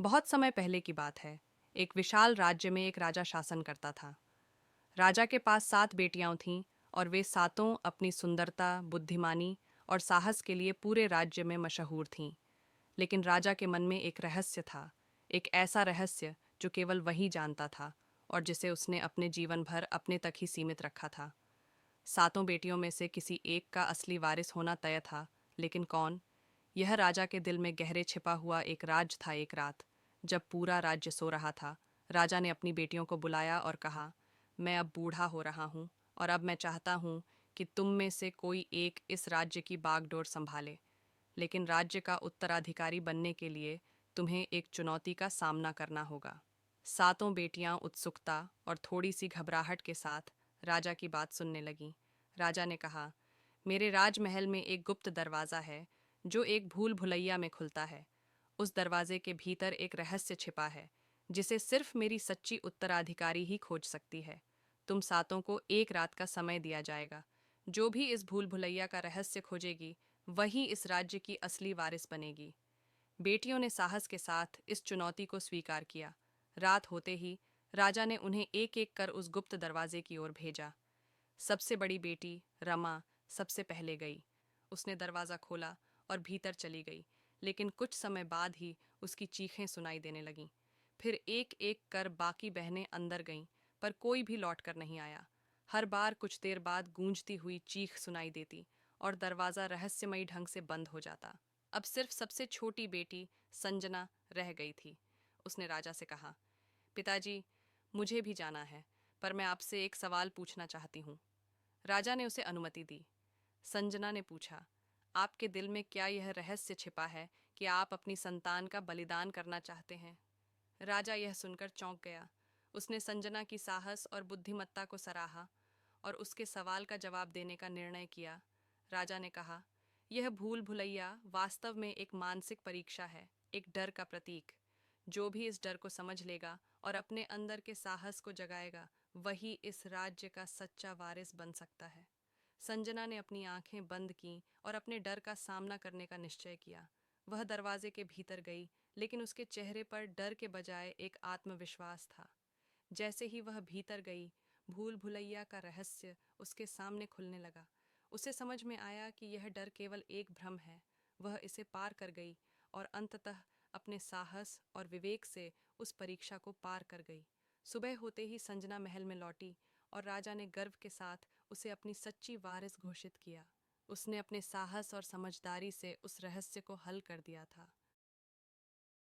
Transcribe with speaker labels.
Speaker 1: बहुत समय पहले की बात है। एक विशाल राज्य में एक राजा शासन करता था। राजा के पास 7 बेटियां थीं और वे सातों अपनी सुंदरता, बुद्धिमानी और साहस के लिए पूरे राज्य में मशहूर थीं। लेकिन राजा के मन में एक रहस्य था, एक ऐसा रहस्य जो केवल वही जानता था और जिसे उसने अपने जीवन भर अपने तक ही सीमित रखा था। सातों बेटियों में से किसी एक का असली वारिस होना तय था, लेकिन कौन? यह राजा के दिल में गहरे छिपा हुआ एक राज था। एक रात, जब पूरा राज्य सो रहा था, राजा ने अपनी बेटियों को बुलाया और कहा, मैं अब बूढ़ा हो रहा हूँ और अब मैं चाहता हूँ कि तुम में से कोई एक इस राज्य की बागडोर संभाले। लेकिन राज्य का उत्तराधिकारी बनने के लिए तुम्हें एक चुनौती का सामना करना होगा। सातों बेटियां उत्सुकता और थोड़ी सी घबराहट के साथ राजा की बात सुनने लगीं। राजा ने कहा, मेरे राजमहल में एक गुप्त दरवाज़ा है जो एक भूल भुलैया में खुलता है। उस दरवाजे के भीतर एक रहस्य छिपा है जिसे सिर्फ मेरी सच्ची उत्तराधिकारी ही खोज सकती है। तुम सातों को एक रात का समय दिया जाएगा। जो भी इस भूल भुलैया का रहस्य खोजेगी वही इस राज्य की असली वारिस बनेगी। बेटियों ने साहस के साथ इस चुनौती को स्वीकार किया। रात होते ही राजा ने उन्हें एक एक कर उस गुप्त दरवाजे की ओर भेजा। सबसे बड़ी बेटी रमा सबसे पहले गई। उसने दरवाज़ा खोला और भीतर चली गई, लेकिन कुछ समय बाद ही उसकी चीखें सुनाई देने लगीं। फिर एक एक कर बाकी बहनें अंदर गईं, पर कोई भी लौट कर नहीं आया। हर बार कुछ देर बाद गूंजती हुई चीख सुनाई देती और दरवाज़ा रहस्यमयी ढंग से बंद हो जाता। अब सिर्फ सबसे छोटी बेटी संजना रह गई थी। उसने राजा से कहा, पिताजी, मुझे भी जाना है, पर मैं आपसे एक सवाल पूछना चाहती हूँ। राजा ने उसे अनुमति दी। संजना ने पूछा, आपके दिल में क्या यह रहस्य छिपा है कि आप अपनी संतान का बलिदान करना चाहते हैं? राजा यह सुनकर चौंक गया। उसने संजना की साहस और बुद्धिमत्ता को सराहा और उसके सवाल का जवाब देने का निर्णय किया। राजा ने कहा, यह भूल भुलैया वास्तव में एक मानसिक परीक्षा है, एक डर का प्रतीक। जो भी इस डर को समझ लेगा और अपने अंदर के साहस को जगाएगा, वही इस राज्य का सच्चा वारिस बन सकता है। संजना ने अपनी आंखें बंद कीं और अपने डर का सामना करने का निश्चय किया। वह दरवाजे के भीतर गई, लेकिन उसके चेहरे पर डर के बजाय एक आत्मविश्वास था। जैसे ही वह भीतर गई, भूल भुलैया का रहस्य उसके सामने खुलने लगा। उसे समझ में आया कि यह डर केवल एक भ्रम है। वह इसे पार कर गई और अंततः अपने साहस और विवेक से उस परीक्षा को पार कर गई। सुबह होते ही संजना महल में लौटी और राजा ने गर्व के साथ उसे अपनी सच्ची वारिस घोषित किया। उसने अपने साहस और समझदारी से उस रहस्य को हल कर दिया था।